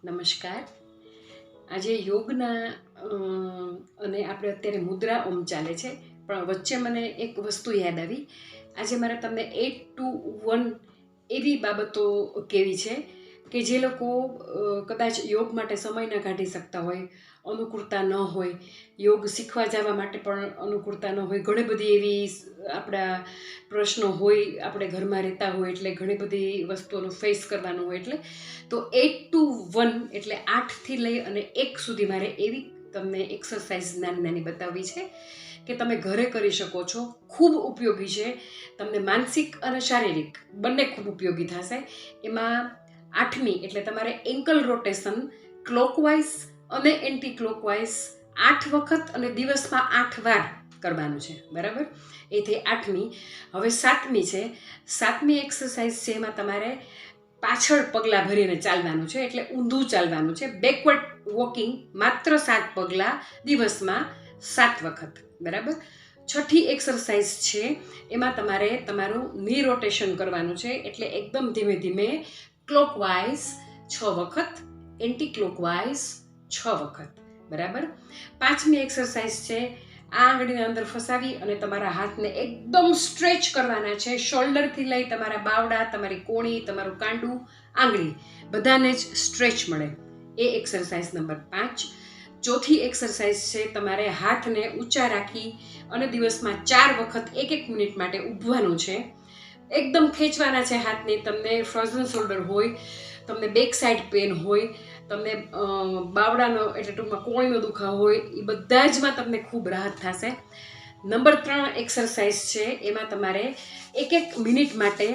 નમસ્કાર. આજે યોગના અને આપણે અત્યારે મુદ્રા ઓમ ચાલે છે, પણ વચ્ચે મને એક વસ્તુ યાદ આવી. આજે મારે તમને 8 to 1 એવી બાબતો કહેવી છે કે જે લોકો કદાચ યોગ માટે સમય ન કાઢી શકતા હોય, અનુકૂળતા ન હોય, યોગ શીખવા જવા માટે પણ અનુકૂળતા ન હોય, ઘણી બધી એવી આપણા પ્રશ્નો હોય, આપણે ઘરમાં રહેતા હોય એટલે ઘણી બધી વસ્તુઓનું ફેસ કરવાનું હોય, એટલે તો 8 to 1 એટલે 8થી લઈ અને 1 સુધી મારે એવી તમને એક્સરસાઇઝ નાની નાની બતાવવી છે કે તમે ઘરે કરી શકો છો. ખૂબ ઉપયોગી છે, તમને માનસિક અને શારીરિક બંને ખૂબ ઉપયોગી થશે. એમાં 8મી એટલે તમારે એન્કલ રોટેશન ક્લોકવાઇઝ અને એન્ટી ક્લોકવાઇઝ 8 વખત અને દિવસમાં 8 વાર કરવાનું છે, બરાબર? એથી 8મી. હવે 7મી છે. 7મી એક્સરસાઇઝ છે, એમાં તમારે પાછળ પગલાં ભરીને ચાલવાનું છે, એટલે ઊંધું ચાલવાનું છે. બેકવર્ડ વોકિંગ માત્ર 7 પગલાં દિવસમાં 7 વખત, બરાબર? 6ઠી એક્સરસાઇઝ છે, એમાં તમારે તમારું ની રોટેશન કરવાનું છે, એટલે એકદમ ધીમે ધીમે ક્લોકવાઇઝ 6 વખત, એન્ટી ક્લોકવાઇઝ 6 વખત, બરાબર? 5મી એક્સરસાઇઝ છે, આ આંગળીને અંદર ફસાવી અને તમારા હાથને એકદમ સ્ટ્રેચ કરવાના છે. શોલ્ડરથી લઈ તમારા બાવડા, તમારી કોણી, તમારું કાંડું, આંગળી બધાને જ સ્ટ્રેચ મળે. એ એક્સરસાઇઝ નંબર 5. ચોથી એક્સરસાઇઝ છે, તમારે હાથને ઊંચા રાખી અને દિવસમાં 4 વખત 1 મિનિટ માટે ઊભવાનું છે. એકદમ ખેંચવાના છે હાથને. તમને ફ્રોઝન શોલ્ડર હોય, તમને બેક સાઈડ પેન હોય, તમને બાવડાનો એટલે ટૂંકમાં કોણીનો દુખાવો હોય, એ બધા જમાં તમને ખૂબ રાહત થશે. નંબર 3 એક્સરસાઇઝ છે, એમાં તમારે 1 મિનિટ માટે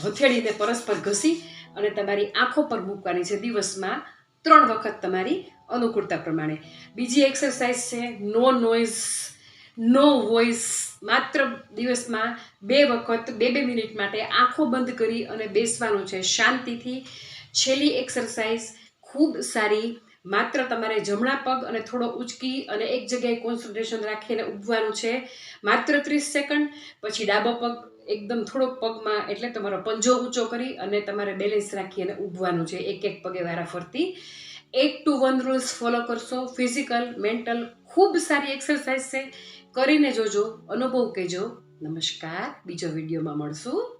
હથેળીને પરસ્પર ઘસી અને તમારી આંખો પર મૂકવાની છે, દિવસમાં 3 વખત તમારી અનુકૂળતા પ્રમાણે. બીજી એક્સરસાઇઝ છે નો નોઇઝ નો વોઇસ. માત્ર દિવસમાં 2 વખત 2 મિનિટ માટે આંખો બંધ કરી અને બેસવાનું છે શાંતિથી. છેલ્લી એક્સરસાઇઝ ખૂબ સારી, માત્ર તમારે જમણા પગ અને થોડો ઉચકી અને એક જગ્યાએ કોન્સન્ટ્રેશન રાખીને ઊભવાનું છે, માત્ર 30 સેકન્ડ. પછી ડાબો પગ એકદમ થોડોક પગમાં એટલે તમારો પંજો ઊંચો કરી અને તમારે બેલેન્સ રાખી અને ઊભવાનું છે, એક પગે વારા ફરતી. 8 to 1 રૂલ્સ ફોલો કરશો. ફિઝિકલ, મેન્ટલ ખૂબ સારી એક્સરસાઇઝ છે, કરીને જોજો, અનુભવ કહેજો. નમસ્કાર. બીજો વિડીયોમાં મળશું.